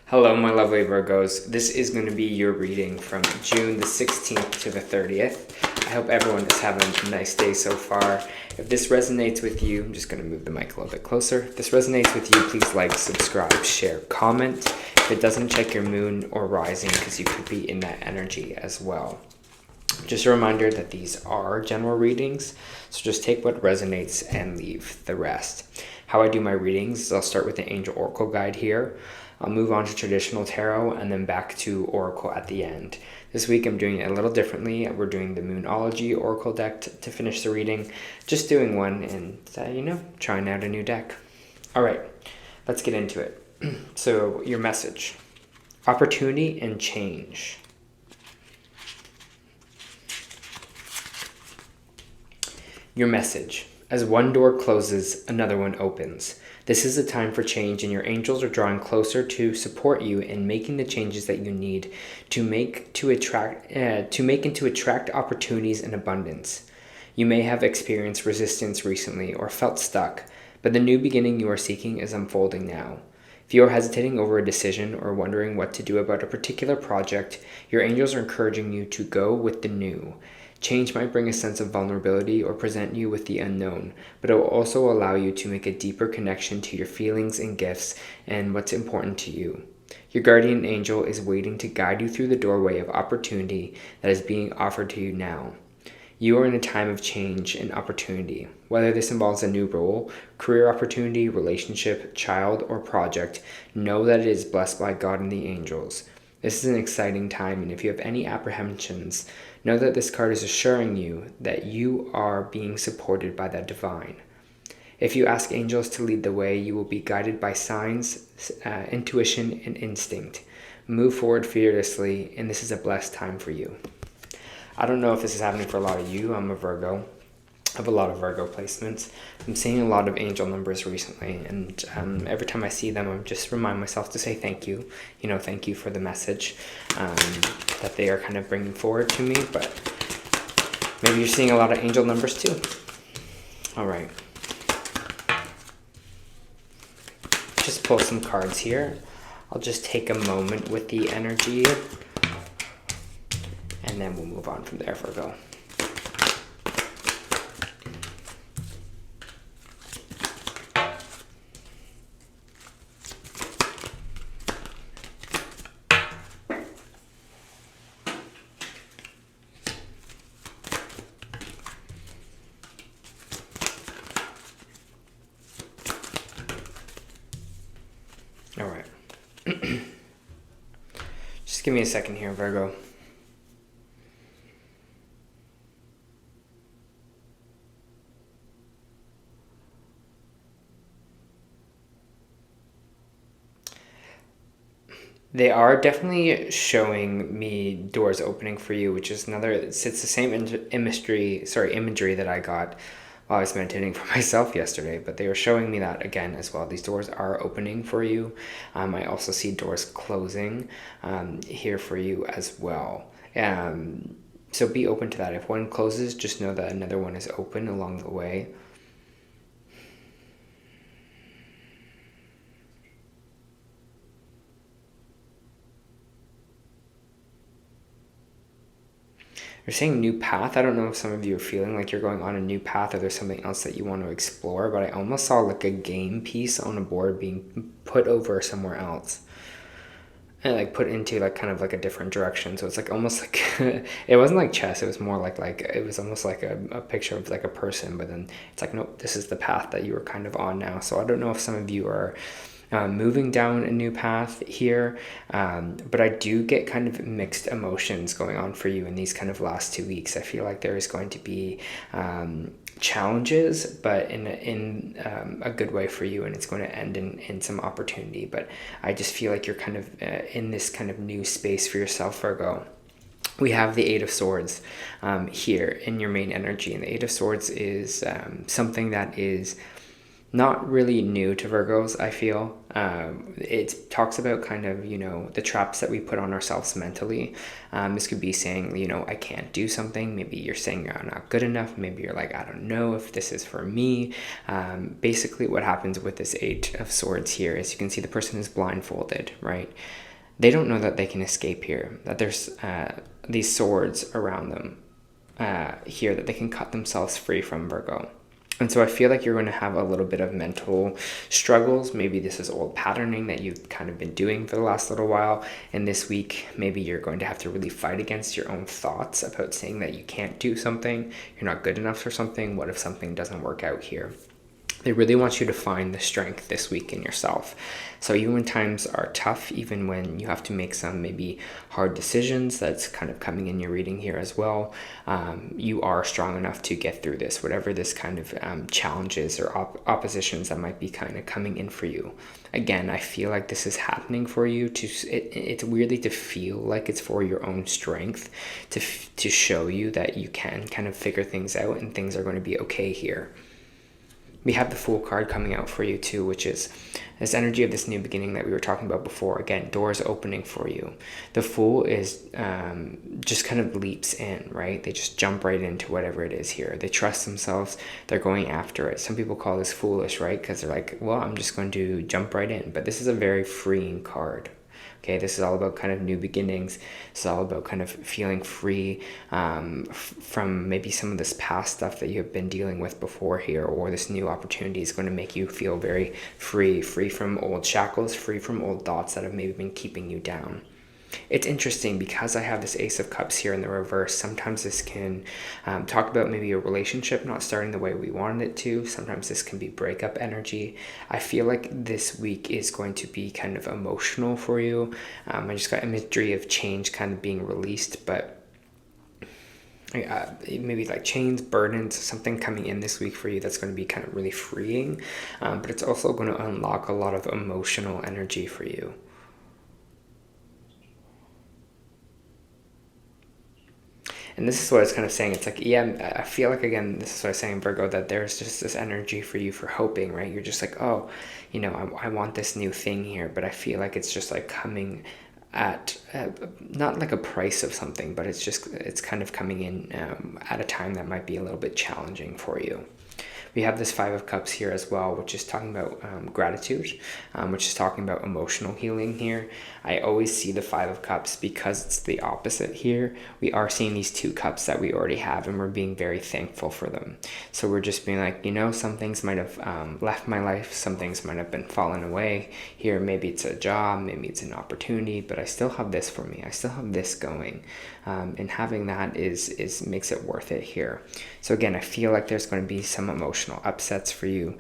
Hello, my lovely Virgos. This is going to be your reading from June the 16th to the 30th. I hope everyone is having a nice day so far. If this resonates with you, I'm just going to move the mic a little bit closer. If this resonates with you, please like, subscribe, share, comment. If it doesn't, check your moon or rising because you could be in that energy as well. Just a reminder that these are general readings, so just take what resonates and leave the rest. How I do my readings is I'll start with the Angel Oracle Guide here. I'll move on to traditional tarot and then back to Oracle at the end. This week I'm doing it a little differently. We're doing the Moonology Oracle deck to finish the reading. Just doing one and, trying out a new deck. All right, let's get into it. So your message: opportunity and change. Your message: as one door closes, another one opens. This is a time for change, and your angels are drawing closer to support you in making the changes that you need to attract opportunities in abundance. You may have experienced resistance recently or felt stuck, but the new beginning you are seeking is unfolding now. If you are hesitating over a decision or wondering what to do about a particular project, your angels are encouraging you to go with the new. Change might bring a sense of vulnerability or present you with the unknown, but it will also allow you to make a deeper connection to your feelings and gifts and what's important to you. Your guardian angel is waiting to guide you through the doorway of opportunity that is being offered to you now. You are in a time of change and opportunity. Whether this involves a new role, career opportunity, relationship, child, or project, know that it is blessed by God and the angels. This is an exciting time, and if you have any apprehensions, know that this card is assuring you that you are being supported by the divine. If you ask angels to lead the way, you will be guided by signs, intuition, and instinct. Move forward fearlessly, and this is a blessed time for you. I don't know if this is happening for a lot of you. I'm a Virgo. I have a lot of Virgo placements. I'm seeing a lot of angel numbers recently, and every time I see them, I just remind myself to say thank you. Thank you for the message that they are kind of bringing forward to me, but maybe you're seeing a lot of angel numbers too. All right. Just pull some cards here. I'll just take a moment with the energy, and then we'll move on from there, Virgo. All right. Just give me a second here, Virgo. They are definitely showing me doors opening for you, which is it's the same imagery that I got while I was meditating for myself yesterday, but they were showing me that again as well. These doors are opening for you. I also see doors closing here for you as well. So be open to that. If one closes, just know that another one is open along the way. You're saying new path. I don't know if some of you are feeling like you're going on a new path or there's something else that you want to explore, but I almost saw like a game piece on a board being put over somewhere else and like put into like kind of like a different direction. So it's like almost like it wasn't like chess. It was more like it was almost like a picture of like a person, but then it's like, nope, this is the path that you were kind of on now. So I don't know if some of you are moving down a new path here, but I do get kind of mixed emotions going on for you in these kind of last 2 weeks. I feel like there is going to be challenges, but in a good way for you, and it's going to end in some opportunity. But I just feel like you're kind of in this kind of new space for yourself, Virgo. We have the Eight of Swords here in your main energy, and the Eight of Swords is something that is not really new to Virgos, I feel. It talks about kind of, the traps that we put on ourselves mentally. This could be saying, I can't do something. Maybe you're saying you're not good enough. Maybe you're like, I don't know if this is for me. Basically, what happens with this Eight of Swords here is you can see the person is blindfolded, right? They don't know that they can escape here, that there's these swords around them here that they can cut themselves free from, Virgo. And so I feel like you're going to have a little bit of mental struggles. Maybe this is old patterning that you've kind of been doing for the last little while. And this week, maybe you're going to have to really fight against your own thoughts about saying that you can't do something, you're not good enough for something. What if something doesn't work out here? They really want you to find the strength this week in yourself. So even when times are tough, even when you have to make some maybe hard decisions, that's kind of coming in your reading here as well, you are strong enough to get through this, whatever this kind of challenges or oppositions that might be kind of coming in for you. Again, I feel like this is happening for you. It's weirdly to feel like it's for your own strength, to show you that you can kind of figure things out and things are going to be okay here. We have the Fool card coming out for you too, which is this energy of this new beginning that we were talking about before. Again, doors opening for you. The Fool is just kind of leaps in, right? They just jump right into whatever it is here. They trust themselves. They're going after it. Some people call this foolish, right? Because they're like, well, I'm just going to jump right in. But this is a very freeing card. Okay, this is all about kind of new beginnings. It's all about kind of feeling free from maybe some of this past stuff that you have been dealing with before here, or this new opportunity is going to make you feel very free from old shackles, free from old thoughts that have maybe been keeping you down. It's interesting because I have this Ace of Cups here in the reverse. Sometimes this can talk about maybe a relationship not starting the way we wanted it to. Sometimes this can be breakup energy. I feel like this week is going to be kind of emotional for you. I just got imagery of change kind of being released, but maybe like chains, burdens, something coming in this week for you that's going to be kind of really freeing. But it's also going to unlock a lot of emotional energy for you. And this is what I was kind of saying. It's like, yeah, I feel like, again, this is what I was saying, Virgo, that there's just this energy for you for hoping, right? You're just like, oh, I want this new thing here, but I feel like it's just like coming at not like a price of something, but it's kind of coming in at a time that might be a little bit challenging for you. We have this Five of Cups here as well, which is talking about gratitude, which is talking about emotional healing here. I always see the Five of Cups because it's the opposite here. We are seeing these two cups that we already have, and we're being very thankful for them. So we're just being like, some things might have left my life, some things might have been fallen away here. Maybe it's a job, maybe it's an opportunity, but I still have this for me. I still have this going. And having that is makes it worth it here. So again, I feel like there's going to be some emotional upsets for you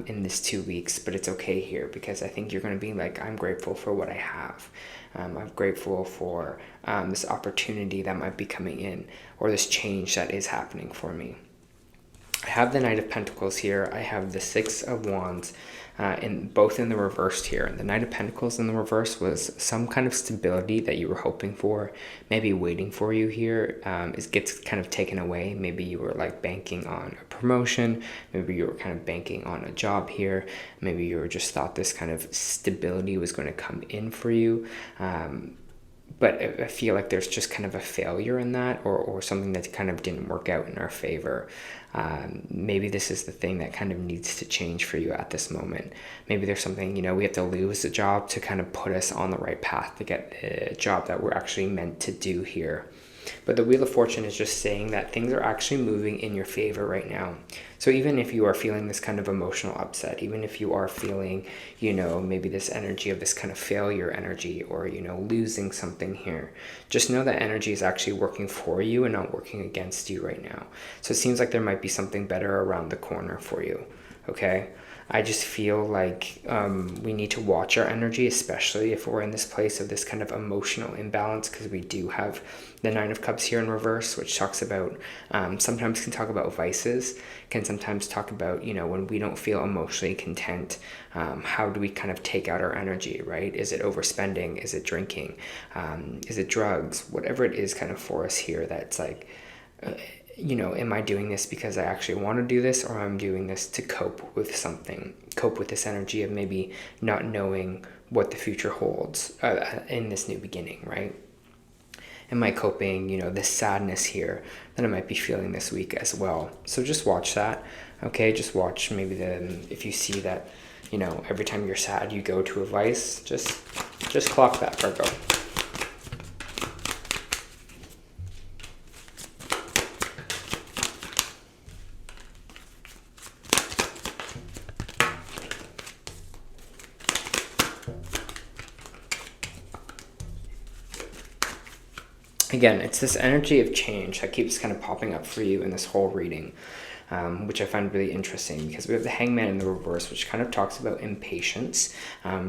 in this 2 weeks, but it's okay here because I think you're going to be like, I'm grateful for what I have. I'm grateful for this opportunity that might be coming in, or this change that is happening for me. I have the Knight of Pentacles here. I have the Six of Wands both in the reverse here. And the Knight of Pentacles in the reverse was some kind of stability that you were hoping for, maybe waiting for you here. It gets kind of taken away. Maybe you were like banking on a promotion. Maybe you were kind of banking on a job here. Maybe you were just thought this kind of stability was going to come in for you. But I feel like there's just kind of a failure in that, or something that kind of didn't work out in our favor. Maybe this is the thing that kind of needs to change for you at this moment. Maybe there's something, we have to lose a job to kind of put us on the right path to get a job that we're actually meant to do here. But the Wheel of Fortune is just saying that things are actually moving in your favor right now. So even if you are feeling this kind of emotional upset, even if you are feeling, maybe this energy of this kind of failure energy, or, losing something here, just know that energy is actually working for you and not working against you right now. So it seems like there might be something better around the corner for you, okay? I just feel like we need to watch our energy, especially if we're in this place of this kind of emotional imbalance, because we do have the Nine of Cups here in reverse, which talks about, sometimes can talk about vices, can sometimes talk about, when we don't feel emotionally content, how do we kind of take out our energy, right? Is it overspending? Is it drinking? Is it drugs? Whatever it is kind of for us here, that's like, am I doing this because I actually want to do this, or I'm doing this to cope with something, cope with this energy of maybe not knowing what the future holds in this new beginning, right? Am I coping, this sadness here that I might be feeling this week as well? So just watch that, okay? Just watch maybe if you see that, every time you're sad, you go to a vice, just clock that, Virgo. Again, it's this energy of change that keeps kind of popping up for you in this whole reading, which I find really interesting, because we have the Hangman in the reverse, which kind of talks about impatience,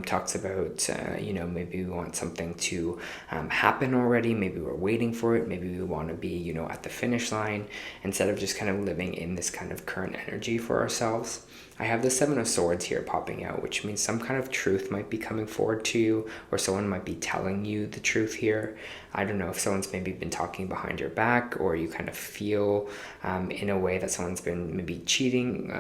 talks about, maybe we want something to happen already, maybe we're waiting for it, maybe we want to be, at the finish line, instead of just kind of living in this kind of current energy for ourselves. I have the Seven of Swords here popping out, which means some kind of truth might be coming forward to you, or someone might be telling you the truth here. I don't know if someone's maybe been talking behind your back, or you kind of feel in a way that someone's been maybe cheating,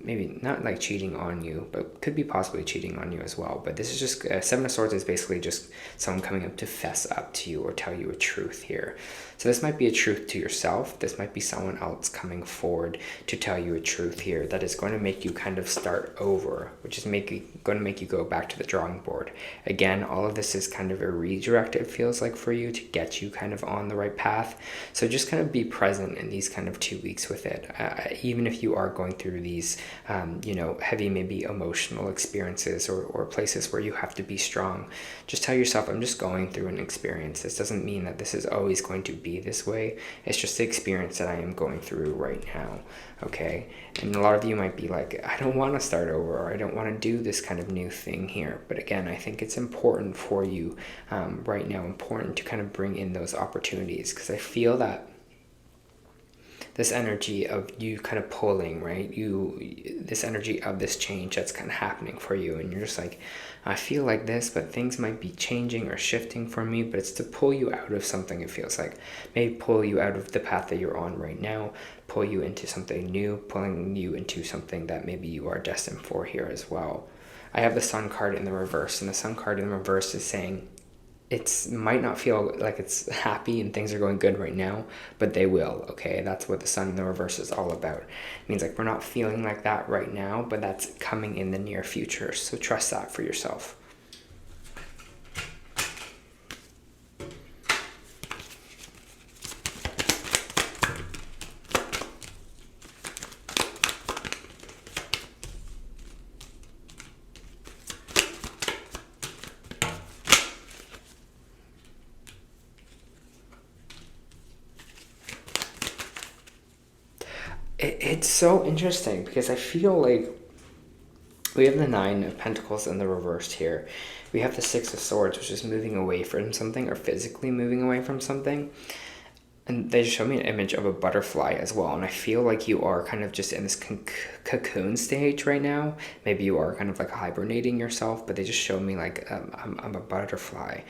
maybe not like cheating on you, but could be possibly cheating on you as well. But this is just, Seven of Swords is basically just someone coming up to fess up to you or tell you a truth here. So this might be a truth to yourself. This might be someone else coming forward to tell you a truth here that is going to make you kind of start over, which is going to make you go back to the drawing board. Again, all of this is kind of a redirect, it feels like, for you, to get you kind of on the right path. So just kind of be present in these kind of 2 weeks with it. Even if you are going through these, heavy, maybe emotional experiences or places where you have to be strong, just tell yourself, I'm just going through an experience. This doesn't mean that this is always going to be this way. It's just the experience that I am going through right now, okay? And a lot of you might be like, I don't want to start over, or I don't want to do this kind of new thing here. But again, I think it's important for you right now, important to kind of bring in those opportunities, because I feel that this energy of you kind of pulling, right? This energy of this change that's kind of happening for you. And you're just like, I feel like this, but things might be changing or shifting for me, but it's to pull you out of something, it feels like. Maybe pull you out of the path that you're on right now, pull you into something new, pulling you into something that maybe you are destined for here as well. I have the Sun card in the reverse, and the Sun card in the reverse is saying, it might not feel like it's happy and things are going good right now, but they will, okay? That's what the Sun in the reverse is all about. It means like we're not feeling like that right now, but that's coming in the near future. So trust that for yourself. It's so interesting, because I feel like we have the Nine of Pentacles in the reverse here. We have the Six of Swords, which is moving away from something, or physically moving away from something. And they just show me an image of a butterfly as well. And I feel like you are kind of just in this cocoon stage right now. Maybe you are kind of like hibernating yourself, but they just show me like I'm a butterfly.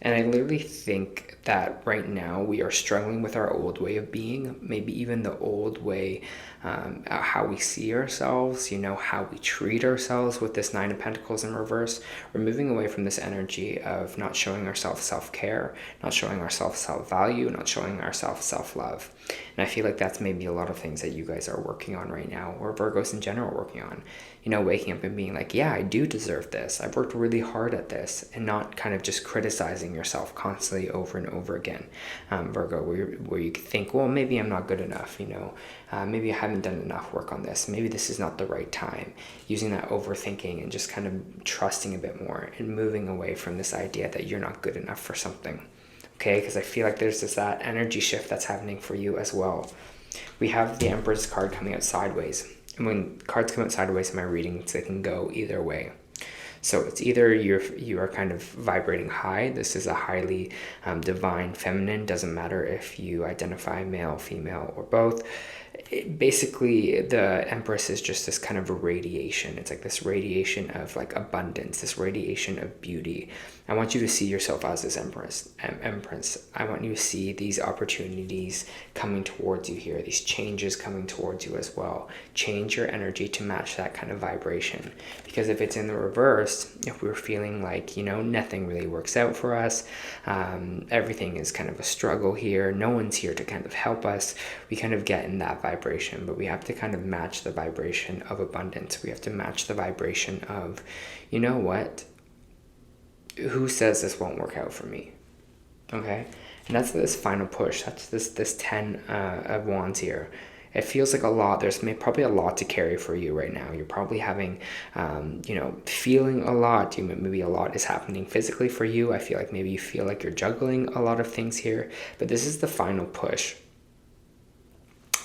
And I literally think that right now we are struggling with our old way of being, maybe even the old way, how we see ourselves, how we treat ourselves with this Nine of Pentacles in reverse. We're moving away from this energy of not showing ourselves self-care, not showing ourselves self-value, not showing ourselves self-love. And I feel like that's maybe a lot of things that you guys are working on right now, or Virgos in general are working on. Waking up and being like, yeah, I do deserve this. I've worked really hard at this, and not kind of just criticizing yourself constantly over and over again. Virgo, where you think, well, maybe I'm not good enough, maybe I haven't done enough work on this. Maybe this is not the right time. Using that overthinking and just kind of trusting a bit more and moving away from this idea that you're not good enough for something. Okay, because I feel like there's that energy shift that's happening for you as well. We have the Empress card coming out sideways. And when cards come out sideways in my readings, they can go either way. So it's either you are kind of vibrating high. This is a highly divine feminine. Doesn't matter if you identify male, female, or both. basically the Empress is just this kind of a radiation. It's like this radiation of like abundance, this radiation of beauty. I want you to see yourself as this Empress. I want you to see these opportunities coming towards you here, these changes coming towards you as well. Change your energy to match that kind of vibration. Because if it's in the reverse, if we're feeling like, you know, nothing really works out for us, everything is kind of a struggle here, no one's here to kind of help us, we kind of get in that vibration. But we have to kind of match the vibration of abundance. We have to match the vibration of, you know what, who says this won't work out for me? Okay, and that's this final push. That's this 10 of Wands here. It feels like a lot. There's probably a lot to carry for you right now. You're probably having, you know, feeling a lot. Maybe a lot is happening physically for you. I feel like maybe you feel like you're juggling a lot of things here. But this is the final push.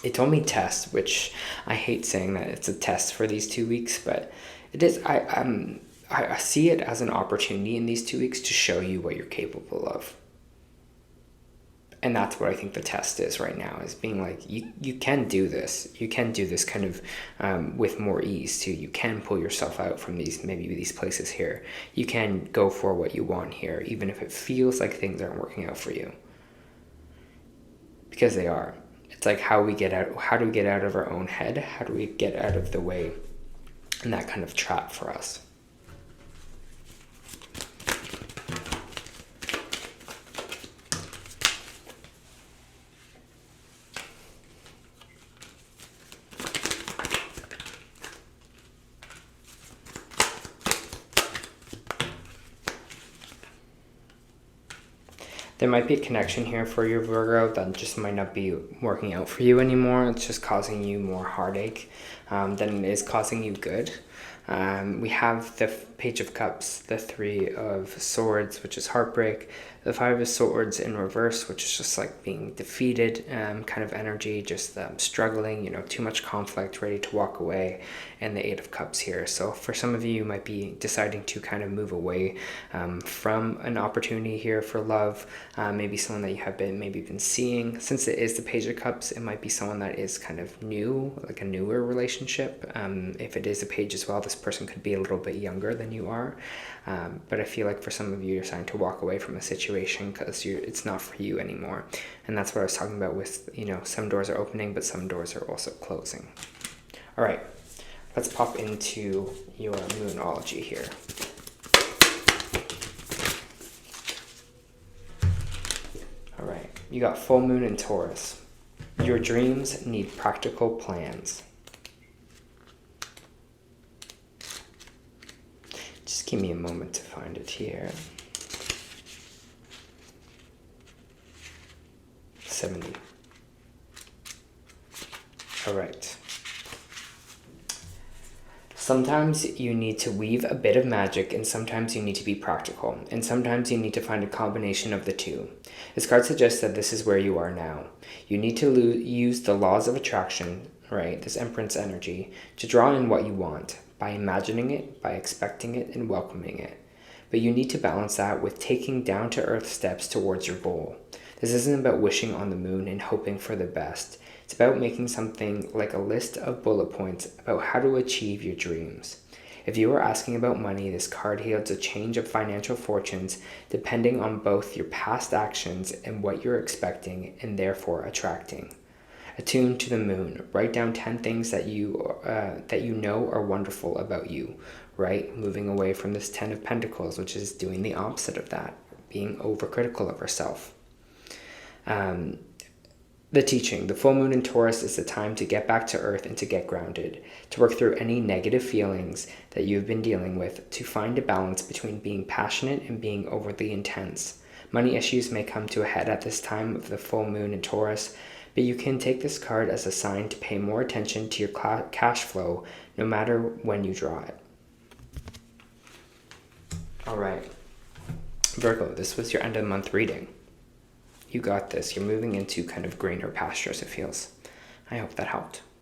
It told me test, which I hate saying that it's a test for these 2 weeks, but it is. I see it as an opportunity in these 2 weeks to show you what you're capable of. And that's what I think the test is right now, is being like, you can do this. You can do this kind of with more ease too. You can pull yourself out from maybe these places here. You can go for what you want here, even if it feels like things aren't working out for you. Because they are. It's like how do we get out of our own head? How do we get out of the way in that kind of trap for us? There might be a connection here for your Virgo that just might not be working out for you anymore. It's just causing you more heartache than it is causing you good. We have the Page of Cups, the Three of Swords, which is heartbreak, the Five of Swords in reverse, which is just like being defeated kind of energy, just struggling, you know, too much conflict, ready to walk away, and the Eight of Cups here. So for some of you, you might be deciding to kind of move away from an opportunity here for love, maybe someone that you have been seeing. Since it is the Page of Cups, it might be someone that is kind of new, like a newer relationship. If it is a page as well, this person could be a little bit younger than you are. But I feel like for some of you, you're starting to walk away from a situation because it's not for you anymore. And that's what I was talking about with, you know, some doors are opening, but some doors are also closing. All right, let's pop into your Moonology here. All right, you got full moon in Taurus. Your dreams need practical plans. Just give me a moment to find it here. 70. All right. Sometimes you need to weave a bit of magic, and sometimes you need to be practical, and sometimes you need to find a combination of the two. This card suggests that this is where you are now. You need to use the laws of attraction, right, this Empress energy, to draw in what you want, by imagining it, by expecting it, and welcoming it. But you need to balance that with taking down-to-earth steps towards your goal. This isn't about wishing on the moon and hoping for the best. It's about making something like a list of bullet points about how to achieve your dreams. If you are asking about money, this card yields a change of financial fortunes depending on both your past actions and what you're expecting and therefore attracting. Attuned to the moon. Write down 10 things that you know are wonderful about you, right? Moving away from this 10 of Pentacles, which is doing the opposite of that, being overcritical of herself. The teaching. The full moon in Taurus is the time to get back to earth and to get grounded, to work through any negative feelings that you've been dealing with, to find a balance between being passionate and being overly intense. Money issues may come to a head at this time of the full moon in Taurus, but you can take this card as a sign to pay more attention to your cash flow no matter when you draw it. All right, Virgo, this was your end of the month reading. You got this. You're moving into kind of greener pastures, it feels. I hope that helped.